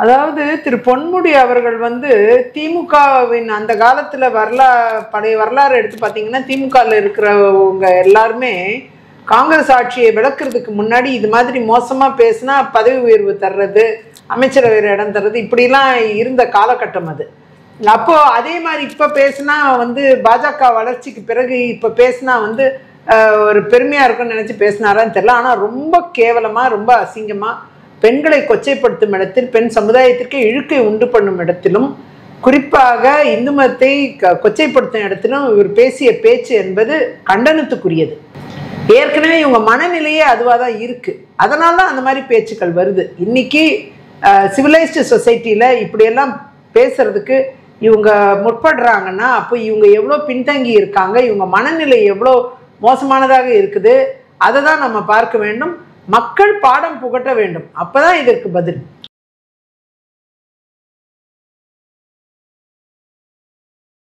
அதாவது திரு பொன்முடி அவர்கள் வந்து திமுகவின் அந்த காலத்தில் பழைய வரலாறு எடுத்து பார்த்தீங்கன்னா, திமுகவில் இருக்கிறவங்க எல்லாருமே காங்கிரஸ் ஆட்சியை விளக்குறதுக்கு முன்னாடி இது மாதிரி மோசமாக பேசினா பதவி உயர்வு தர்றது, அமைச்சரவை இடம் தர்றது, இப்படிலாம் இருந்த காலகட்டம் அது. அப்போது அதே மாதிரி இப்போ பேசுனா வந்து பாஜக வளர்ச்சிக்கு பிறகு இப்போ பேசுனா வந்து ஒரு பெருமையாக இருக்குன்னு நினச்சி பேசினாரான்னு தெரியல. ஆனால் ரொம்ப கேவலமாக, ரொம்ப அசிங்கமாக, பெண்களை கொச்சைப்படுத்தும் இடத்தில், பெண் சமுதாயத்திற்கு இழுக்கை உண்டு பண்ணும் இடத்திலும், குறிப்பாக இந்து மதத்தை கொச்சைப்படுத்தும் இடத்திலும் இவர் பேசிய பேச்சு என்பது கண்டனத்துக்குரியது. ஏற்கனவே இவங்க மனநிலையே அதுவாக தான் இருக்குது. அதனால தான் அந்த மாதிரி பேச்சுக்கள் வருது. இன்னைக்கு சிவிலைஸ்டு சொசைட்டியில் இப்படியெல்லாம் பேசுறதுக்கு இவங்க முற்படுறாங்கன்னா அப்போ இவங்க எவ்வளோ பின்தங்கி இருக்காங்க, இவங்க மனநிலை எவ்வளோ மோசமானதாக இருக்குது, அதை தான் நம்ம பார்க்க வேண்டும். மக்கள் பாடம் புகட்ட வேண்டும். அப்போதான் இதற்கு பதில்.